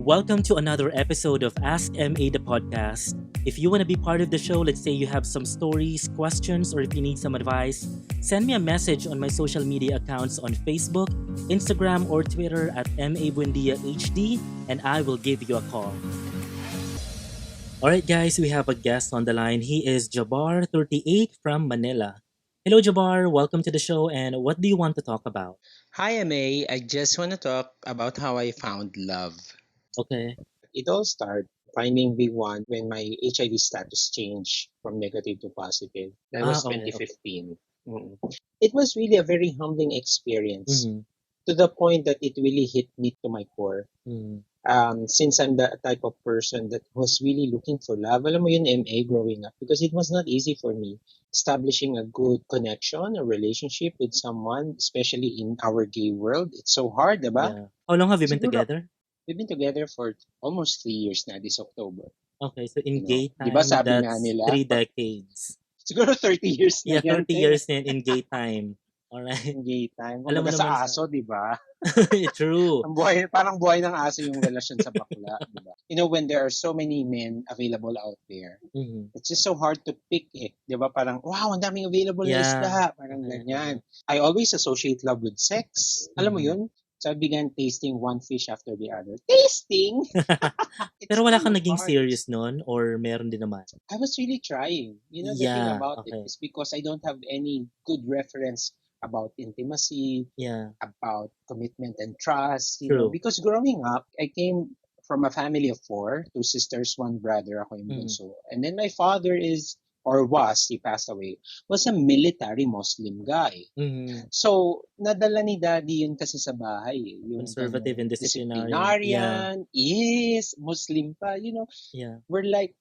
Welcome to another episode of Ask MA the podcast. If you want to be part of the show, let's say you have some stories, questions, or if you need some advice, send me a message on my social media accounts on Facebook, Instagram, or Twitter at MA and I will give you a call. Alright guys, we have a guest on the line. He is Jabar, 38 from Manila. Hello Jabar, welcome to the show and what do you want to talk about? Hi, MA. I just want to talk about how I found love. Okay. It all started finding big one when my HIV status changed from negative to positive. That was Okay. 2015. Mm. It was really a very humbling experience Mm-hmm. to the point that it really hit me to my core. Mm-hmm. Since I'm the type of person that was really looking for love, alam mo yun, MA growing up, because it was not easy for me establishing a good connection, a relationship with someone, especially in our gay world. It's so hard, diba? Yeah. How long have you been Siguro, together? we've been together for almost 3 years na this October. Okay, so in gay Di ba time, sabi nga that's nila, 3 decades. siguro 30 years na Yeah, yan, 30 te, years in gay time. Alright. yung gay time. Alam mo Kumbaga naman sa sa... aso, di ba? True. Ang buhay, parang buhay ng aso yung relasyon sa bakla, di ba? When there are so many men available out there, Mm-hmm. it's just so hard to pick eh. Di ba? Parang, wow, ang daming available na Yeah. isda. Parang ganyan. I always associate love with sex. Alam mo Mhm. yun? So I began tasting one fish after the other. Tasting? It's Pero wala kind kang of naging hard. serious nun or meron din naman? I was really trying. The thing Yeah, about it okay. is because I don't have any good reference about intimacy, Yeah, about commitment and trust, true. because growing up, I came from a family of four, two sisters, one brother, ako yung Mm. bunso. And then my father he passed away, was a military Muslim guy. Mhm. So, nadala ni daddy yun kasi sa bahay. Yung Conservative and ganong disciplinarian. Yeah, disciplinarian, is Muslim pa, yeah. we're like,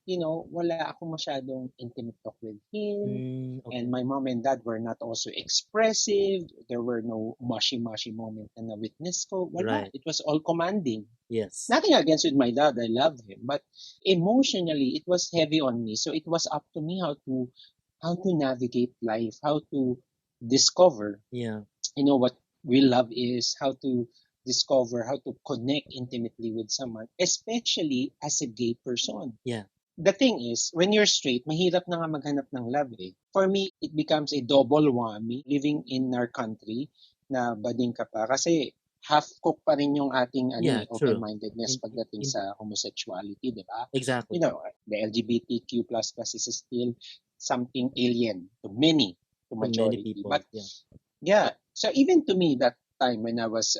wala ako masyadong intimate talk with him. Okay. And my mom and dad were not also expressive. There were no mushy-mushy moment na witness ko. Wala. Right. It was all commanding. Yes. Nothing against with my dad. I love him. But emotionally, it was heavy on me. So it was up to me how to navigate life, how to discover, Yeah. what real love is, how to discover, how to connect intimately with someone, especially as a gay person. Yeah. The thing is, when you're straight, mahirap na nga maghanap ng love eh. For me, it becomes a double whammy living in our country na bading ka pa. Kasi half-cook pa rin yung ating Yeah, true. open-mindedness pagdating sa homosexuality, di ba? Exactly. The LGBTQ++ is still something alien to many, to To many majority. people. But Yeah. yeah, so even to me that time when I was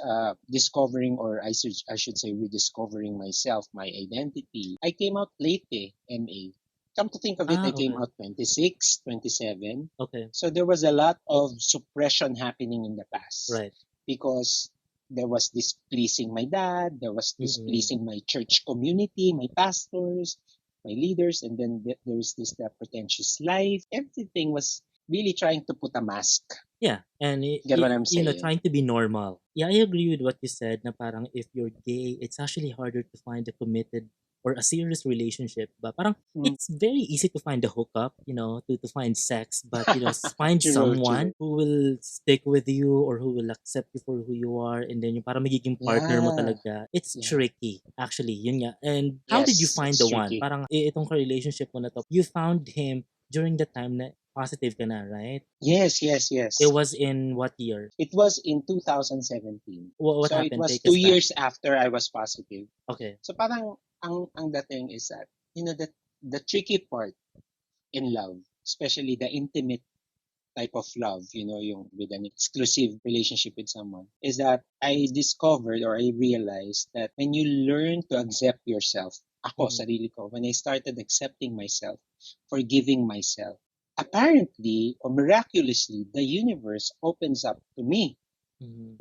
discovering, or I should say rediscovering myself, my identity, I came out late MA. Come to think of it, I came Okay. out 26, 27. Okay. So there was a lot of suppression happening in the past Right. because there was displeasing my dad, there was Mm-mm. displeasing my church community, my pastors, my leaders, and then there's this pretentious life. Everything was really trying to put a mask. Yeah, and Get what I'm saying? trying to be normal. Yeah, I agree with what you said na parang if you're gay, it's actually harder to find a committed or a serious relationship. But parang Mm. it's very easy to find a hookup, to find sex, but find True, someone true. who will stick with you or who will accept you for who you are and then yung parang magiging partner mo Yeah. talaga. It's Yeah. tricky, actually. Yun nga. And how did you Yes, find it's the one? tricky. Parang itong relationship mo na to, you found him during the time na positive ka na, right? Yes. It was in what year? It was in 2017. What So it happened? was Take us 2 back. years after I was positive. Okay. So parang ang dating is that, the tricky part in love, especially the intimate type of love, yung with an exclusive relationship with someone, is that I discovered or I realized that when you learn to accept yourself, ako, Mhm. sarili ko, when I started accepting myself, forgiving myself, apparently or miraculously, the universe opens up to me. Mhm.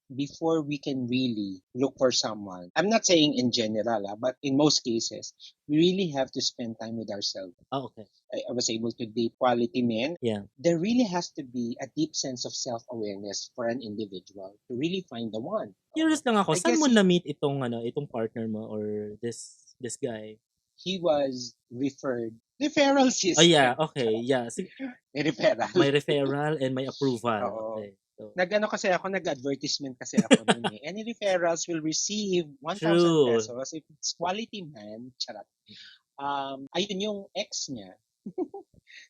Before we can really look for someone. I'm not saying in general, but in most cases, we really have to spend time with ourselves. Oh, okay. I was able to date quality men. Yeah. There really has to be a deep sense of self-awareness for an individual to really find the one. Curious lang ako, I saan guess mo na-meet itong partner mo or this guy? he was referral Oh system. yeah, okay. Yeah. Referral. May referral and may approval. Oo. Okay. So, nag-advertisement kasi ako dun eh. Any referrals will receive 1,000 true. pesos if it's quality man. Charot. Ayun yung ex niya.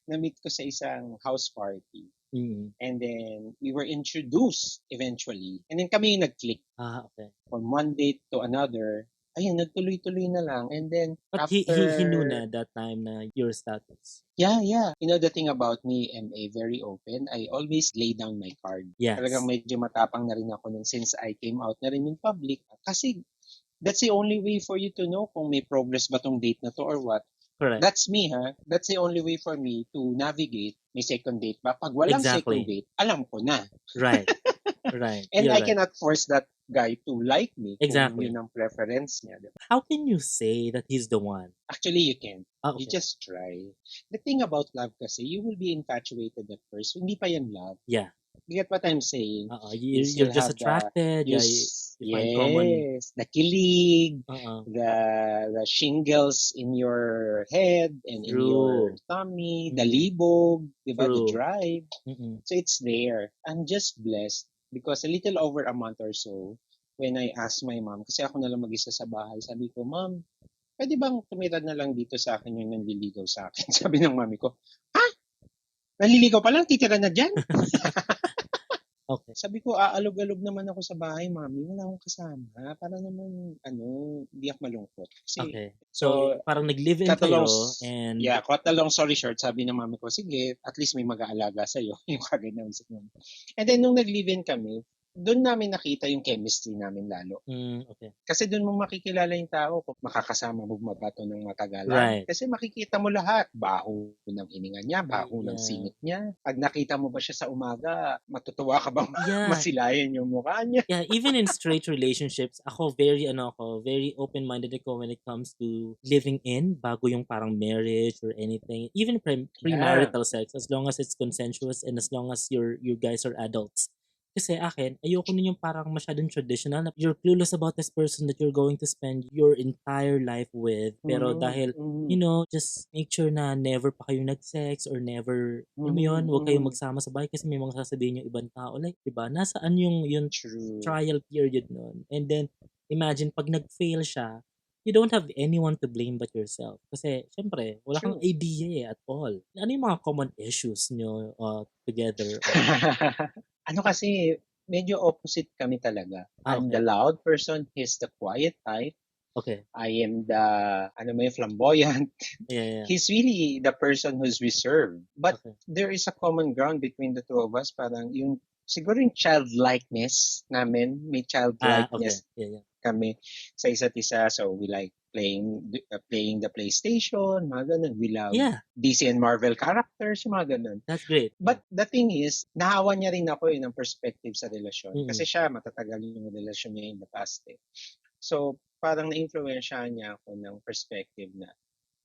Na-meet ko sa isang house party. Mm. And then, we were introduced eventually. And then kami yung nag-click. Okay. From one date to another. Ayun, nagtuloy-tuloy na lang. And then, But after... he knew na that time na your status. Yeah. You know, the thing about me, MA, very open. I always lay down my card. Yes. Talagang medyo matapang na rin ako nun since I came out na rin in public. Kasi, that's the only way for you to know kung may progress ba tong date na to or what. Correct. That's me, ha? That's the only way for me to navigate may second date ba. Pag walang Exactly. second date, alam ko na. Right. Right. And You're I right. cannot force that guy to like me Exactly. kung yun ang preference niya. Diba? How can you say that he's the one? Actually, you can. Okay. You just try. The thing about love kasi, you will be infatuated at first. Hindi pa yan love. Yeah. You get what I'm saying? You're just attracted. You find common. Yes, the kilig, Uh-uh. the shingles in your head and in True. your tummy, the libog, diba, the True. drive. Mm-mm. So it's there. I'm just blessed because a little over a month or so, when I asked my mom, kasi ako na lang mag-isa sa bahay, sabi ko, Mom, pwede bang tumira na lang dito sa akin yung nanliligaw sa akin? Sabi ng mami ko, ha? Nanliligaw pa lang? Titira na dyan? Okay. Sabi ko, aalog-alog naman ako sa bahay, mami. Wala akong kasama. Para naman, hindi ako malungkot. Kasi, Okay. So, parang nag-live-in cut a kayo long- and yeah, cut a long story short, sabi ng mami ko, sige, at least may mag-aalaga sa'yo. Yung kagad na usap namin. And then, nung nag-live-in kami, doon namin nakita yung chemistry namin lalo. Okay. Kasi doon mo makikilala yung tao kung makakasama mo mabato ng matagalan. Right. Kasi makikita mo lahat. Baho ng hininga niya, baho ng Yeah. singit niya. Pag nakita mo ba siya sa umaga, matutuwa ka bang Yeah. masilayan yung mukha niya? Yeah, even in straight relationships, ako very open-minded ako when it comes to living in bago yung parang marriage or anything. Even premarital sex, as long as it's consensuous and as long as you guys are adults. Kasi akin, ayoko nun yung parang masyadong traditional na you're clueless about this person that you're going to spend your entire life with. Pero dahil, just make sure na never pa kayo nag-sex or never, alam mo yun, huwag kayong magsama sa bahay kasi may mga sasabihin yung ibang tao. Like, diba? Nasaan yung True. trial period nun? And then, imagine, pag nag-fail siya, you don't have anyone to blame but yourself. Kasi, syempre, wala kang idea at all. Ano yung mga common issues nyo together? Ano kasi, medyo opposite kami talaga. I'm Okay. the loud person, he's the quiet type. Okay. I am the, flamboyant. Yeah. He's really the person who's reserved. But Okay. there is a common ground between the two of us. Parang yung, siguro yung childlikeness namin, may childlikeness Okay. Yeah. kami sa isa't isa. So we like playing the PlayStation, mga ganun. We love Yeah, DC and Marvel characters, mga ganun. that's great. But the thing is, nahawa niya rin ako ng perspective sa relasyon. Mm-mm. Kasi siya, matatagal yung relasyon niya in the past. So, parang na-influensyahan niya ako ng perspective na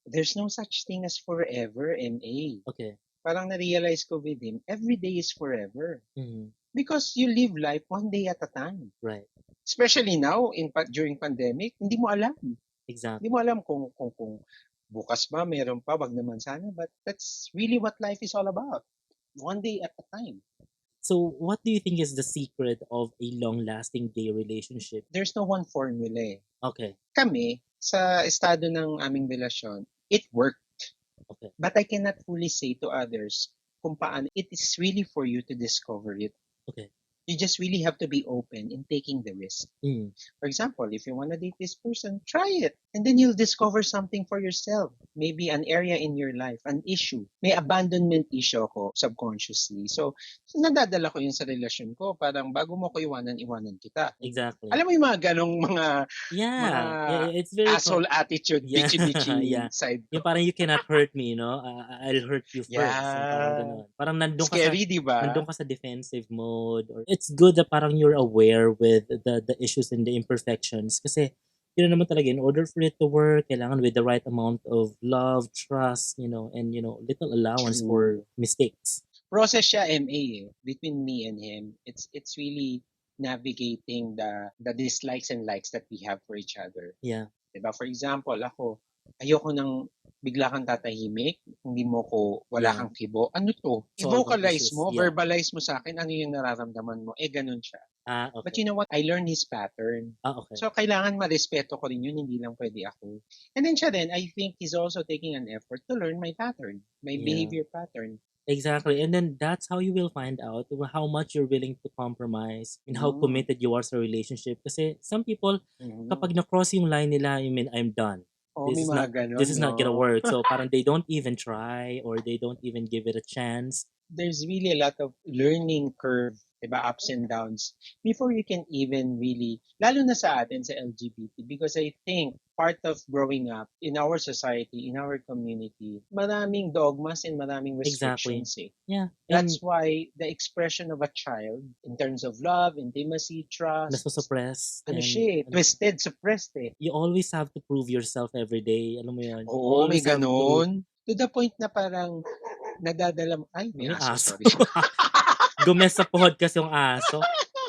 there's no such thing as forever, MA. Okay. Parang na-realize ko with him, every day is forever. Mhm. Because you live life one day at a time. Right. Especially now, during pandemic, hindi mo alam. Exactly. Hindi mo alam kung bukas ba, meron pa, wag naman sana. But that's really what life is all about. One day at a time. So, what do you think is the secret of a long-lasting gay relationship? There's no one formula. Okay. Kami, sa estado ng aming relasyon, it worked. Okay. But I cannot fully say to others kung paano. It is really for you to discover it. Okay. You just really have to be open in taking the risk. Mm. For example, if you want to date this person, try it. And then you'll discover something for yourself. Maybe an area in your life, an issue. May abandonment issue ako subconsciously. So nadadala ko yun sa relasyon ko. Parang bago mo ko iwanan kita. Exactly. Alam mo yung mga ganong mga it's very asshole attitude, Yeah. bitchy-bitchy Yeah. side Yung ko. parang you cannot hurt me, no? I'll hurt you first. Yeah. Yung parang ganun. Parang nandun Scary, di ba? ka sa defensive mode. Or it's good that parang you're aware with the issues and the imperfections. Kasi, yun naman talaga, in order for it to work, kailangan with the right amount of love, trust, and, little allowance for mistakes. Process siya, MA, between me and him. It's really navigating the dislikes and likes that we have for each other. Yeah. Diba? For example, ako, ayoko nang bigla kang tatahimik, hindi mo ko, wala Yeah. kang kibo. Ano to? Solving I-vocalize issues. mo, Yeah. verbalize mo sa akin, ano yung nararamdaman mo. Ganun siya. But Okay. you know what? I learned his pattern. Okay. So, kailangan marespeto ko rin yun, hindi lang pwede ako. And then siya din, I think he's also taking an effort to learn my pattern, my Yeah. behavior pattern. Exactly. And then that's how you will find out how much you're willing to compromise and how committed you are sa relationship. Kasi some people, kapag na-cross yung line nila, you mean, I'm done. May mga ganun, This is not gonna no? work. So parang they don't even try or they don't even give it a chance. There's really a lot of learning curve, diba, ups and downs, before you can even really, lalo na sa atin sa LGBT, because I think part of growing up in our society, in our community, maraming dogmas and maraming Exactly. restrictions. Yeah. That's why the expression of a child in terms of love, intimacy, trust, Nasusuppress. twisted, suppressed You always have to prove yourself every day. Alam mo yun? Oo, may Always have to ganon. To the point na parang nadadala mo, may May aso, aso. sorry. Gumes sa podcast yung aso.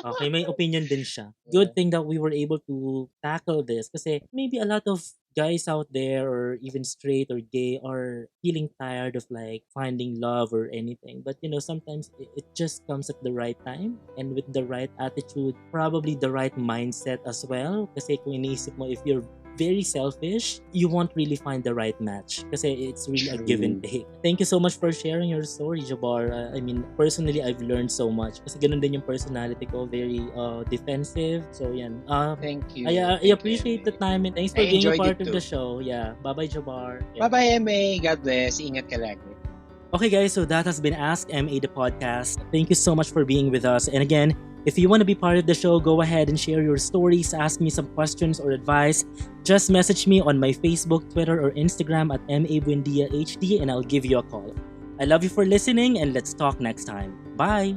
Okay, may opinion din siya. Good thing that we were able to tackle this kasi maybe a lot of guys out there or even straight or gay are feeling tired of like finding love or anything. But sometimes it just comes at the right time and with the right attitude, probably the right mindset as well. Kasi kung iniisip mo, if you're very selfish, you won't really find the right match kasi it's really a give and take. Thank you so much for sharing your story, Jabar. I mean, personally, I've learned so much kasi ganun din yung personality ko, very defensive. So, yan. Thank you. I appreciate the time and thanks for being a part of the show. Yeah. Bye-bye, Jabar. Yeah. Bye-bye, MA. God bless. Ingat ka lagi. Okay, guys. So that has been Ask MA, the podcast. Thank you so much for being with us. And again, if you want to be part of the show, go ahead and share your stories, ask me some questions or advice. Just message me on my Facebook, Twitter, or Instagram at MABuendiaHD and I'll give you a call. I love you for listening and let's talk next time. Bye!